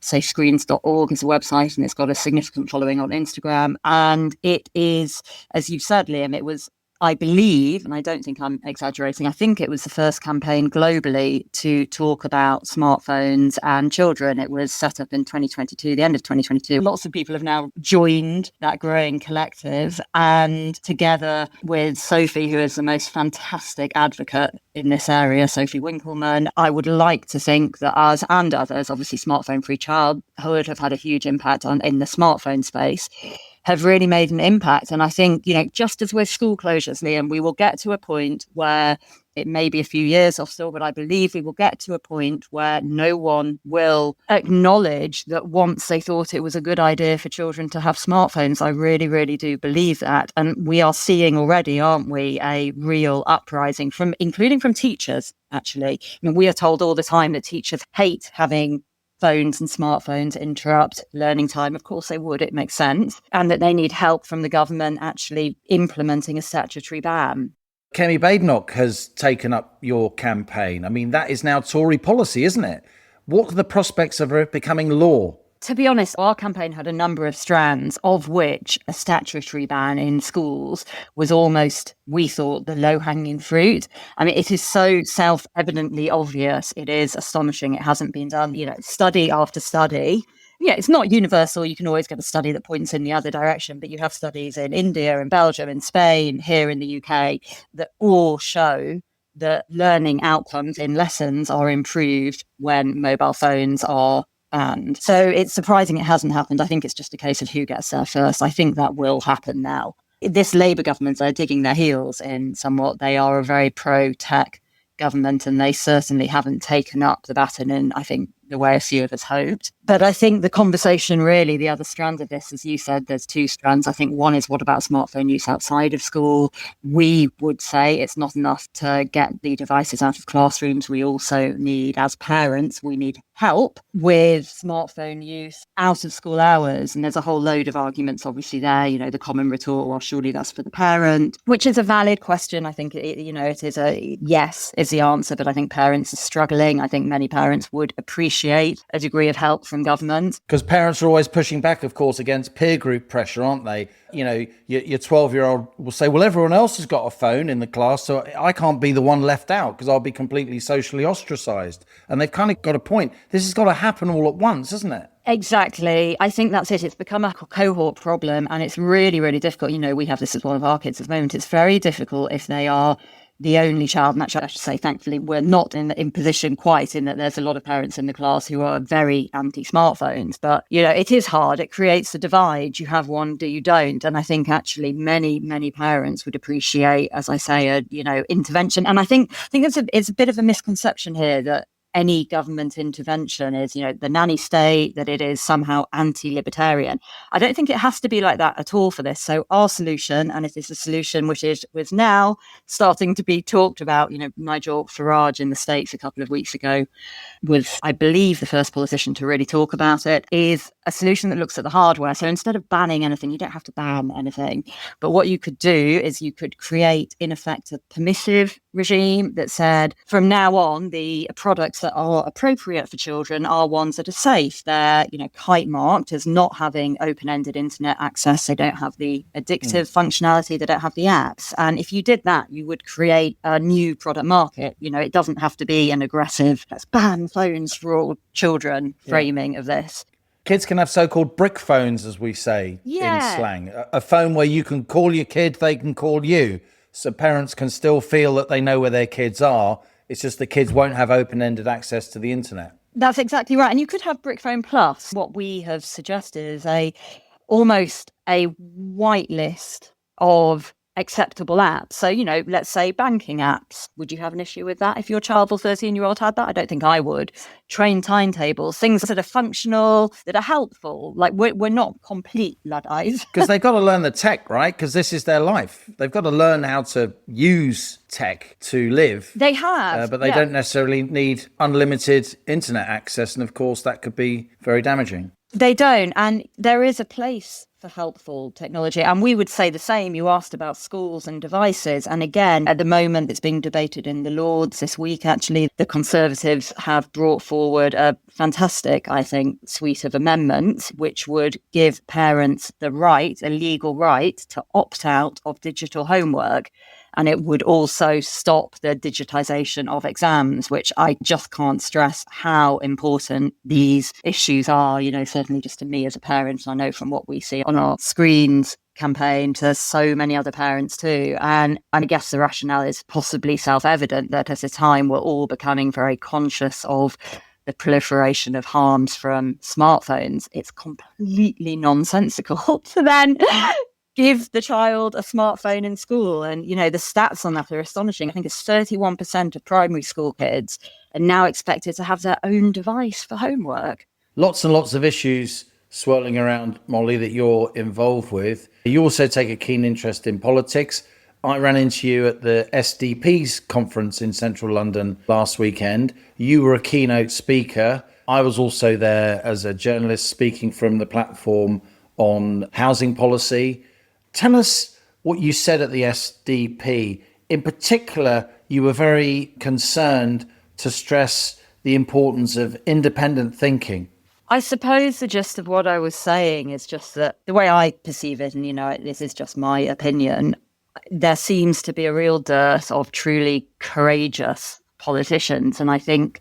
Safescreens.org is a website and it's got a significant following on Instagram. And it is, as you've said, Liam, it was, I believe, and I don't think I'm exaggerating, I think it was the first campaign globally to talk about smartphones and children. It was set up in 2022, the end of 2022. Lots of people have now joined that growing collective, and together with Sophie, who is the most fantastic advocate in this area, Sophie Winkleman, I would like to think that us and others, obviously Smartphone Free Childhood have had a huge impact in the smartphone space, have really made an impact. And I think, just as with school closures, Liam, we will get to a point where it may be a few years off still, but I believe we will get to a point where no one will acknowledge that once they thought it was a good idea for children to have smartphones. I really, really do believe that. And we are seeing already, aren't we, a real uprising including from teachers, actually. We are told all the time that teachers hate having phones and smartphones interrupt learning time. Of course they would, it makes sense. And that they need help from the government actually implementing a statutory ban. Kemi Badenoch has taken up your campaign. That is now Tory policy, isn't it? What are the prospects of it becoming law? To be honest, our campaign had a number of strands, of which a statutory ban in schools was almost, we thought, the low-hanging fruit. It is so self-evidently obvious. It is astonishing. It hasn't been done, study after study. Yeah, it's not universal. You can always get a study that points in the other direction, but you have studies in India and Belgium and Spain, here in the UK, that all show that learning outcomes in lessons are improved when mobile phones are banned. So it's surprising it hasn't happened. I think it's just a case of who gets there first. I think that will happen now. This Labour government are digging their heels in somewhat. They are a very pro-tech government, and they certainly haven't taken up the baton in, I think, the way a few of us hoped. But I think the conversation, really, the other strand of this, as you said, there's two strands. I think one is, what about smartphone use outside of school? We would say it's not enough to get the devices out of classrooms. We also need, as parents, we need help with smartphone use out of school hours. And there's a whole load of arguments, obviously, there. You know, the common retort, well, surely that's for the parent, which is a valid question. I think, it is a yes is the answer, but I think parents are struggling. I think many parents would appreciate a degree of help from government. Because parents are always pushing back, of course, against peer group pressure, aren't they? You know, your 12-year-old will say, well, everyone else has got a phone in the class, so I can't be the one left out because I'll be completely socially ostracised. And they've kind of got a point. This has got to happen all at once, hasn't it? Exactly. I think that's it. It's become a cohort problem, and it's really, really difficult. You know, we have this as one of our kids at the moment. It's very difficult if they are the only child. And actually, I should say, thankfully, we're not in position quite in that there's a lot of parents in the class who are very anti-smartphones. But, you know, it is hard. It creates a divide. You have one, do you don't? And I think actually many, many parents would appreciate, as I say, intervention. And I think it's a bit of a misconception here that any government intervention is, the nanny state, that it is somehow anti-libertarian. I don't think it has to be like that at all for this. So our solution, and it is a solution which was now starting to be talked about, Nigel Farage in the States a couple of weeks ago was, I believe, the first politician to really talk about it, is a solution that looks at the hardware. So instead of banning anything, you don't have to ban anything. But what you could do is you could create, in effect, a permissive regime that said, from now on, the products that are appropriate for children are ones that are safe. They're, kite marked as not having open-ended internet access. They don't have the addictive functionality. They don't have the apps. And if you did that, you would create a new product market. It doesn't have to be an aggressive, let's ban phones for all children framing of this. Kids can have so-called brick phones, as we say in slang. A phone where you can call your kid, they can call you. So parents can still feel that they know where their kids are. It's just the kids won't have open-ended access to the internet. That's exactly right. And you could have Brick Phone Plus. What we have suggested is almost a whitelist of acceptable apps. So, let's say banking apps. Would you have an issue with that if your child or 13-year-old had that? I don't think I would. Train timetables, things that are functional, that are helpful. Like we're not complete Luddites. Because they've got to learn the tech, right? Because this is their life. They've got to learn how to use tech to live. They have. But they don't necessarily need unlimited internet access. And of course, that could be very damaging. They don't. And there is a place for helpful technology. And we would say the same. You asked about schools and devices. And again, at the moment, it's being debated in the Lords this week. Actually, the Conservatives have brought forward a fantastic, I think, suite of amendments, which would give parents the right, a legal right, to opt out of digital homework. And it would also stop the digitisation of exams, which I just can't stress how important these issues are, certainly just to me as a parent. I know from what we see on our screens campaign to so many other parents too. And I guess the rationale is possibly self-evident that at a time we're all becoming very conscious of the proliferation of harms from smartphones, it's completely nonsensical to then give the child a smartphone in school. And, the stats on that are astonishing. I think it's 31% of primary school kids are now expected to have their own device for homework. Lots and lots of issues swirling around, Molly, that you're involved with. You also take a keen interest in politics. I ran into you at the SDP's conference in central London last weekend. You were a keynote speaker. I was also there as a journalist speaking from the platform on housing policy. Tell us what you said at the SDP. In particular, you were very concerned to stress the importance of independent thinking. I suppose the gist of what I was saying is just that the way I perceive it, and this is just my opinion, there seems to be a real dearth of truly courageous politicians. And I think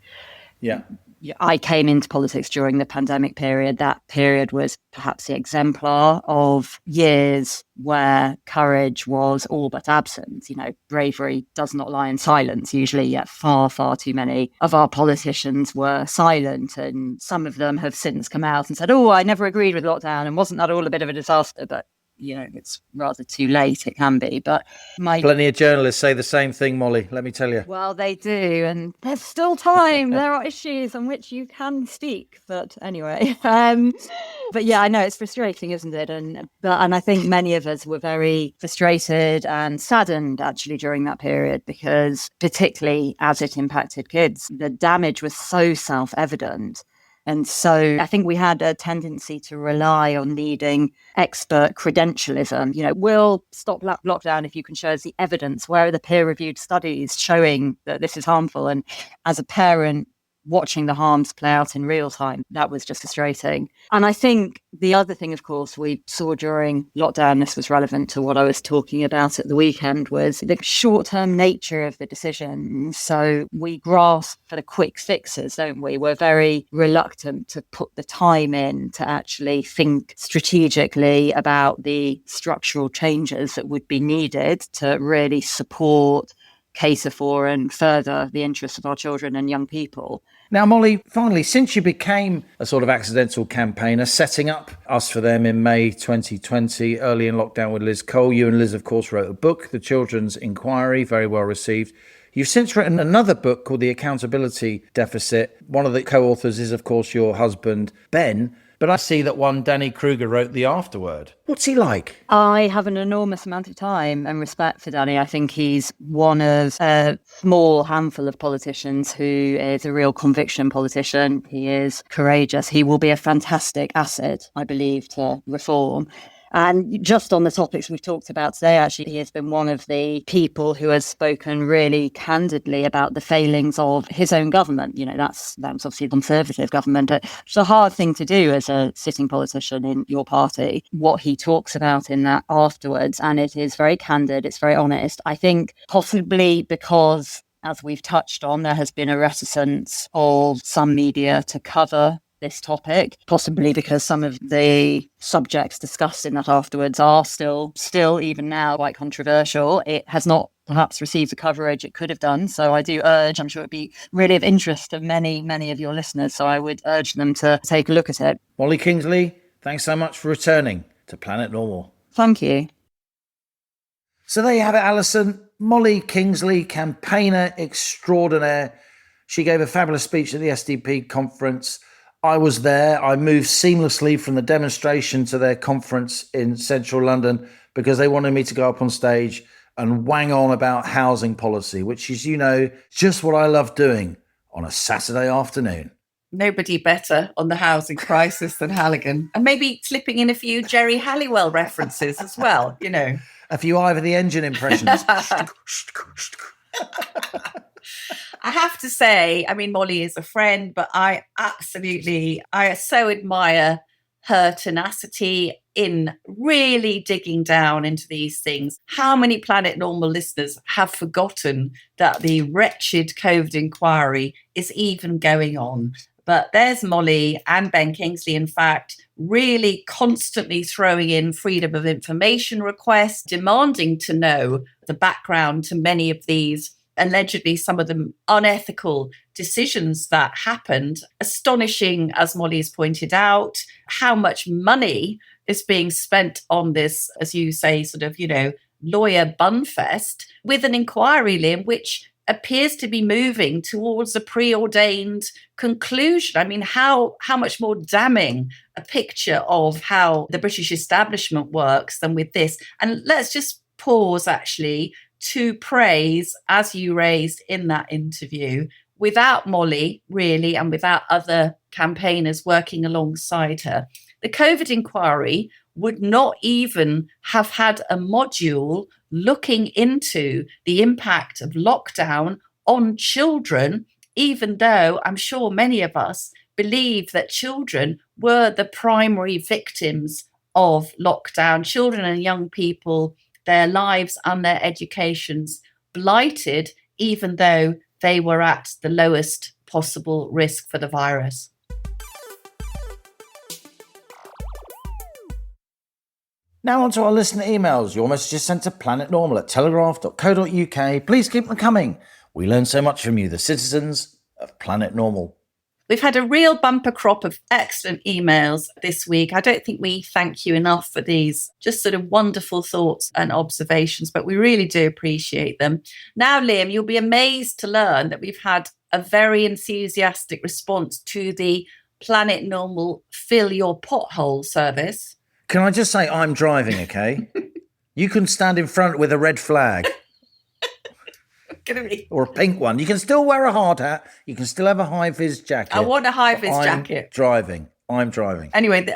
I came into politics during the pandemic period. That period was perhaps the exemplar of years where courage was all but absent. Bravery does not lie in silence. Usually, yet far, far too many of our politicians were silent. And some of them have since come out and said, oh, I never agreed with lockdown. And wasn't that all a bit of a disaster? But it's rather too late. It can be. But plenty of journalists say the same thing, Molly, let me tell you. Well, they do. And there's still time. There are issues on which you can speak. But anyway, but yeah, I know it's frustrating, isn't it? And I think many of us were very frustrated and saddened actually during that period, because particularly as it impacted kids, the damage was so self-evident. And so I think we had a tendency to rely on needing expert credentialism. We'll stop lockdown if you can show us the evidence. Where are the peer-reviewed studies showing that this is harmful? And as a parent, watching the harms play out in real time, that was just frustrating. And I think the other thing, of course, we saw during lockdown, this was relevant to what I was talking about at the weekend, was the short-term nature of the decision. So we grasp for the quick fixes, don't we? We're very reluctant to put the time in to actually think strategically about the structural changes that would be needed to really support, cater for and further the interests of our children and young people. Now, Molly, finally, since you became a sort of accidental campaigner, setting up Us for Them in May 2020, early in lockdown with Liz Cole, you and Liz, of course, wrote a book, The Children's Inquiry, very well received. You've since written another book called The Accountability Deficit. One of the co-authors is, of course, your husband, Ben. But I see that one Danny Krueger wrote the afterword. What's he like? I have an enormous amount of time and respect for Danny. I think he's one of a small handful of politicians who is a real conviction politician. He is courageous. He will be a fantastic asset, I believe, to reform. And just on the topics we've talked about today, actually, he has been one of the people who has spoken really candidly about the failings of his own government. That's obviously a Conservative government. It's a hard thing to do as a sitting politician in your party, what he talks about in that afterwards. And it is very candid. It's very honest. I think possibly because, as we've touched on, there has been a reticence of some media to cover this topic, possibly because some of the subjects discussed in that afterwards are still even now quite controversial. It has not perhaps received the coverage it could have done. So I do urge, I'm sure it'd be really of interest to many, many of your listeners. So I would urge them to take a look at it. Molly Kingsley, thanks so much for returning to Planet Normal. Thank you. So there you have it, Allison. Molly Kingsley, campaigner extraordinaire. She gave a fabulous speech at the SDP conference. I was there. I moved seamlessly from the demonstration to their conference in central London because they wanted me to go up on stage and wang on about housing policy, which is, just what I love doing on a Saturday afternoon. Nobody better on the housing crisis than Halligan. And maybe slipping in a few Jerry Halliwell references as well, A few Ivor the Engine impressions. I have to say, Molly is a friend, but I so admire her tenacity in really digging down into these things. How many Planet Normal listeners have forgotten that the wretched COVID inquiry is even going on? But there's Molly and Ben Kingsley, in fact, really constantly throwing in freedom of information requests, demanding to know the background to many of these allegedly some of them unethical decisions that happened. Astonishing, as Molly has pointed out, how much money is being spent on this, as you say, sort of, lawyer bunfest, with an inquiry, Liam, which appears to be moving towards a preordained conclusion. How much more damning a picture of how the British establishment works than with this. And let's just pause, actually, to praise, as you raised in that interview, without Molly, really, and without other campaigners working alongside her, the COVID inquiry would not even have had a module looking into the impact of lockdown on children, even though I'm sure many of us believe that children were the primary victims of lockdown. Children and young people, their lives and their educations blighted, even though they were at the lowest possible risk for the virus. Now on to our listener emails. Your messages sent to planetnormal@telegraph.co.uk. Please keep them coming. We learn so much from you, the citizens of Planet Normal. We've had a real bumper crop of excellent emails this week. I don't think we thank you enough for these just sort of wonderful thoughts and observations, but we really do appreciate them. Now, Liam, you'll be amazed to learn that we've had a very enthusiastic response to the Planet Normal Fill Your Pothole service. Can I just say I'm driving, okay? You can stand in front with a red flag. Or a pink one. You can still wear a hard hat. You can still have a high-vis jacket. I want a high-vis jacket. I'm driving. Anyway,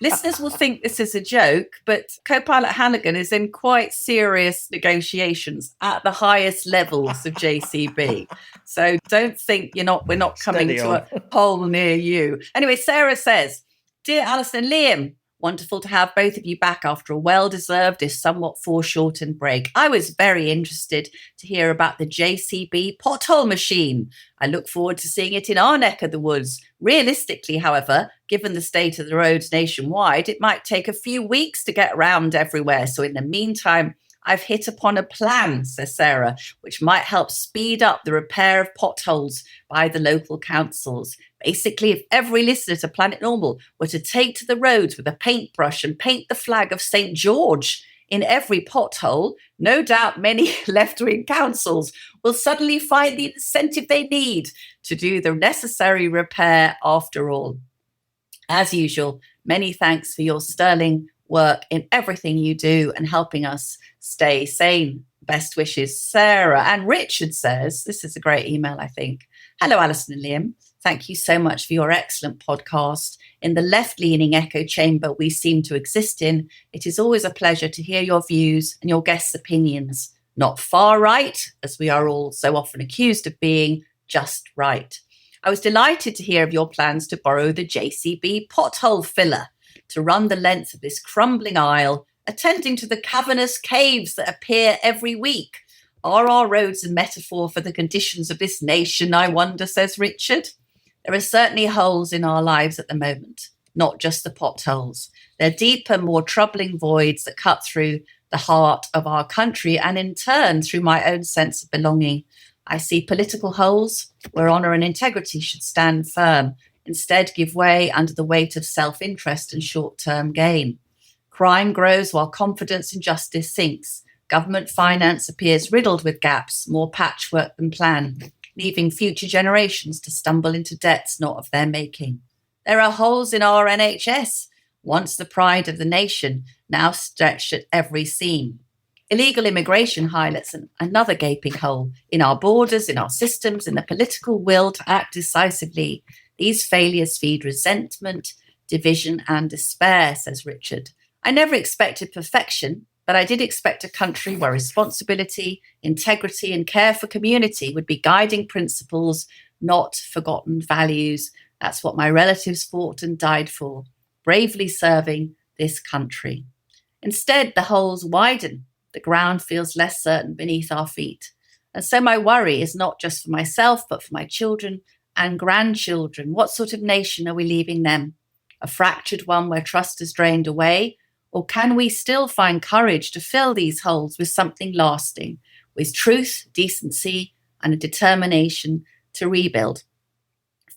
listeners will think this is a joke, but co-pilot Hannigan is in quite serious negotiations at the highest levels of JCB. So don't think we're not coming to a hole near you. Anyway, Sarah says, "Dear Allison and Liam, wonderful to have both of you back after a well-deserved, if somewhat foreshortened break. I was very interested to hear about the JCB pothole machine. I look forward to seeing it in our neck of the woods. Realistically, however, given the state of the roads nationwide, it might take a few weeks to get around everywhere. So in the meantime, I've hit upon a plan," says Sarah, "which might help speed up the repair of potholes by the local councils. Basically, if every listener to Planet Normal were to take to the roads with a paintbrush and paint the flag of St. George in every pothole, no doubt many left-wing councils will suddenly find the incentive they need to do the necessary repair after all. As usual, many thanks for your sterling work in everything you do and helping us stay sane. Best wishes, Sarah." And Richard says, this is a great email, I think. "Hello, Allison and Liam. Thank you so much for your excellent podcast. In the left-leaning echo chamber we seem to exist in, it is always a pleasure to hear your views and your guests' opinions. Not far right, as we are all so often accused of being, just right. I was delighted to hear of your plans to borrow the JCB pothole filler to run the length of this crumbling aisle, attending to the cavernous caves that appear every week. Are our roads a metaphor for the conditions of this nation, I wonder," says Richard. "There are certainly holes in our lives at the moment, not just the potholes. They're deeper, more troubling voids that cut through the heart of our country and in turn through my own sense of belonging. I see political holes where honour and integrity should stand firm, instead give way under the weight of self-interest and short-term gain. Crime grows while confidence in justice sinks. Government finance appears riddled with gaps, more patchwork than planned, leaving future generations to stumble into debts not of their making. There are holes in our NHS, once the pride of the nation, now stretched at every seam. Illegal immigration highlights another gaping hole in our borders, in our systems, in the political will to act decisively. These failures feed resentment, division and despair," says Richard. "I never expected perfection, but I did expect a country where responsibility, integrity and care for community would be guiding principles, not forgotten values. That's what my relatives fought and died for, bravely serving this country. Instead, the holes widen. The ground feels less certain beneath our feet. And so my worry is not just for myself, but for my children and grandchildren. What sort of nation are we leaving them? A fractured one where trust is drained away? Or can we still find courage to fill these holes with something lasting, with truth, decency, and a determination to rebuild?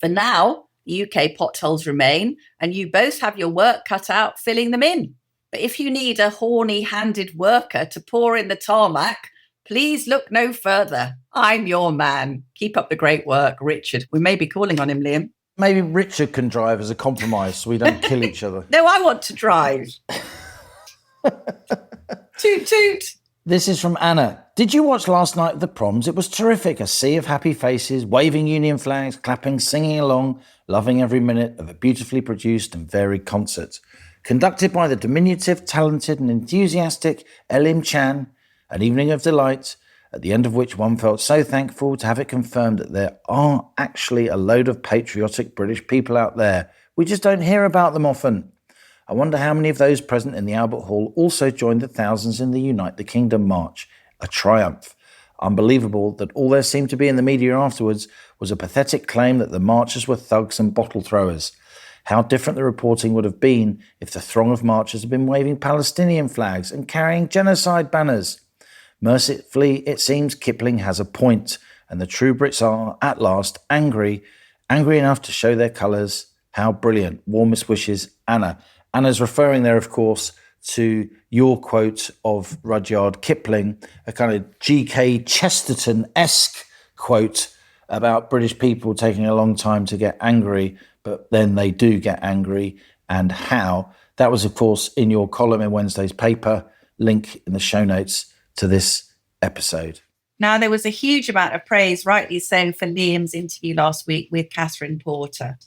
For now, the UK potholes remain, and you both have your work cut out filling them in. But if you need a horny-handed worker to pour in the tarmac, please look no further. I'm your man. Keep up the great work, Richard." We may be calling on him, Liam. Maybe Richard can drive as a compromise so we don't kill each other. No, I want to drive. Toot toot. This is from Anna. "Did you watch last night of the proms? It was terrific. A sea of happy faces, waving union flags, clapping, singing along, loving every minute of a beautifully produced and varied concert. Conducted by the diminutive, talented and enthusiastic Elim Chan, an evening of delight, at the end of which one felt so thankful to have it confirmed that there are actually a load of patriotic British people out there. We just don't hear about them often. I wonder how many of those present in the Albert Hall also joined the thousands in the Unite the Kingdom March. A triumph. Unbelievable that all there seemed to be in the media afterwards was a pathetic claim that the marchers were thugs and bottle throwers. How different the reporting would have been if the throng of marchers had been waving Palestinian flags and carrying genocide banners. Mercifully, it seems Kipling has a point, and the true Brits are, at last, angry enough to show their colours. How brilliant. Warmest wishes, Anna. Anna's referring there, of course, to your quote of Rudyard Kipling, a kind of G.K. Chesterton-esque quote about British people taking a long time to get angry, but then they do get angry, and how. That was, of course, in your column in Wednesday's paper. Link in the show notes to this episode. Now, there was a huge amount of praise, rightly so, for Liam's interview last week with Catherine Porter.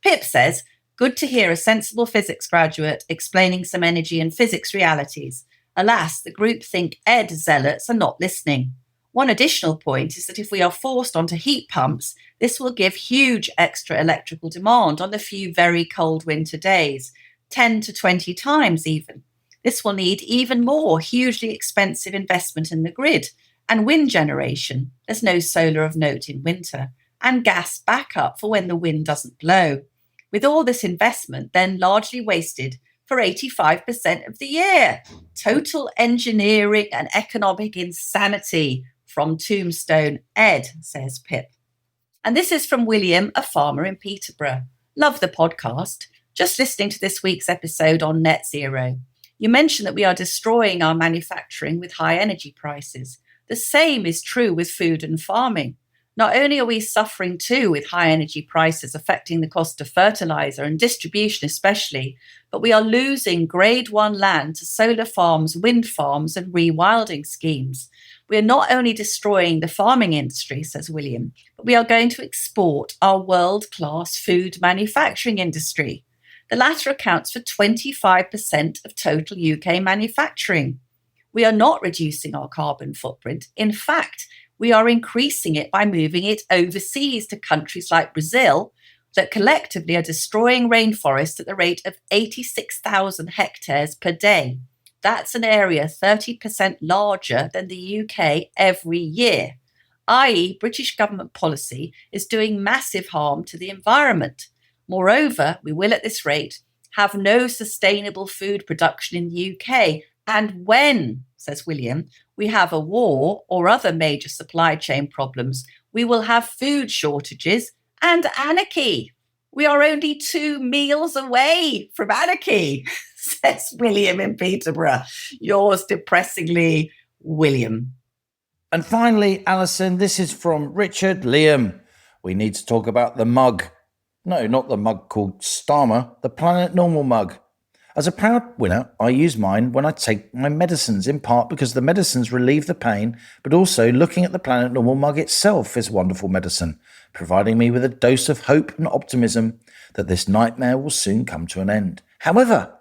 Pip says, good to hear a sensible physics graduate explaining some energy and physics realities. Alas, the groupthink ed zealots are not listening. One additional point is that if we are forced onto heat pumps, this will give huge extra electrical demand on the few very cold winter days, 10 to 20 times even. This will need even more hugely expensive investment in the grid and wind generation. There's no solar of note in winter, and gas backup for when the wind doesn't blow. With all this investment then largely wasted for 85% of the year. Total engineering and economic insanity from Tombstone Ed, says Pip. And this is from William, a farmer in Peterborough. Love the podcast. Just listening to this week's episode on net zero. You mentioned that we are destroying our manufacturing with high energy prices. The same is true with food and farming. Not only are we suffering too with high energy prices affecting the cost of fertilizer and distribution especially, but we are losing grade 1 land to solar farms, wind farms and rewilding schemes. We are not only destroying the farming industry, says William, but we are going to export our world-class food manufacturing industry. The latter accounts for 25% of total UK manufacturing. We are not reducing our carbon footprint. In fact, we are increasing it by moving it overseas to countries like Brazil that collectively are destroying rainforests at the rate of 86,000 hectares per day. That's an area 30% larger than the UK every year, i.e. British government policy is doing massive harm to the environment. Moreover, we will at this rate have no sustainable food production in the UK. And when, says William, we have a war or other major supply chain problems, we will have food shortages and anarchy. We are only 2 meals away from anarchy, says William in Peterborough. Yours depressingly, William. And finally, Allison, this is from Richard. Liam, we need to talk about the mug. No, not the mug called Starmer, the Planet Normal mug. As a proud winner, I use mine when I take my medicines, in part because the medicines relieve the pain, but also looking at the Planet Normal mug itself is wonderful medicine, providing me with a dose of hope and optimism that this nightmare will soon come to an end. However,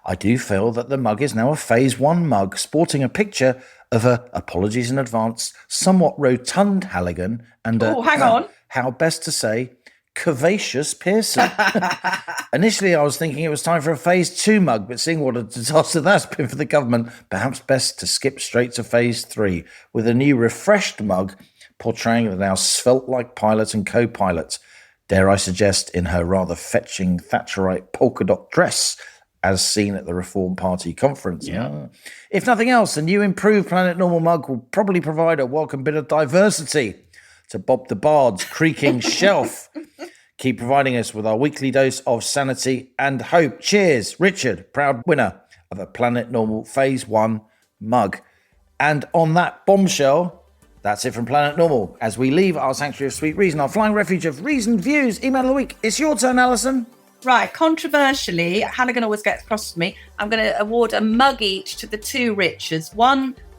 I do feel that the mug is now a Phase 1 mug, sporting a picture of a, apologies in advance, somewhat rotund Halligan and how best to say, curvaceous Pearson. Initially, I was thinking it was time for a Phase 2 mug, but seeing what a disaster that's been for the government, perhaps best to skip straight to Phase 3 with a new refreshed mug portraying the now svelte-like pilot and co-pilot, dare I suggest, in her rather fetching Thatcherite polka dot dress, as seen at the Reform Party conference. Yeah. If nothing else, the new improved Planet Normal mug will probably provide a welcome bit of diversity to Bob the Bard's creaking shelf. Keep providing us with our weekly dose of sanity and hope. Cheers, Richard, proud winner of a Planet Normal Phase 1 mug. And on that bombshell, that's it from Planet Normal. As we leave our sanctuary of sweet reason, our flying refuge of reasoned views, email of the week. It's your turn, Allison. Right, controversially, Halligan always gets across to me. I'm going to award a mug each to the two Richards.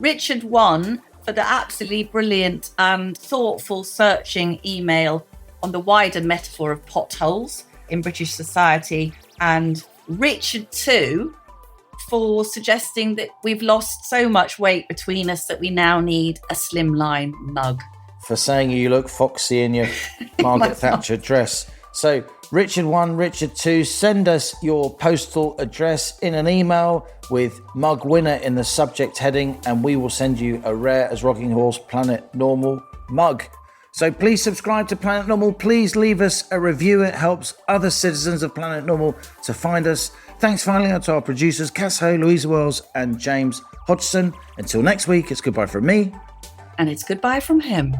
Richard 1 for the absolutely brilliant and thoughtful searching email on the wider metaphor of potholes in British society, and Richard 2 for suggesting that we've lost so much weight between us that we now need a slimline mug. For saying you look foxy in your Margaret Thatcher dress. So Richard 1, Richard 2, send us your postal address in an email with mug winner in the subject heading, and we will send you a rare as Rocking Horse Planet Normal mug. So please subscribe to Planet Normal. Please leave us a review. It helps other citizens of Planet Normal to find us. Thanks finally to our producers, Cass Ho, Louisa Wells and James Hodgson. Until next week, it's goodbye from me. And it's goodbye from him.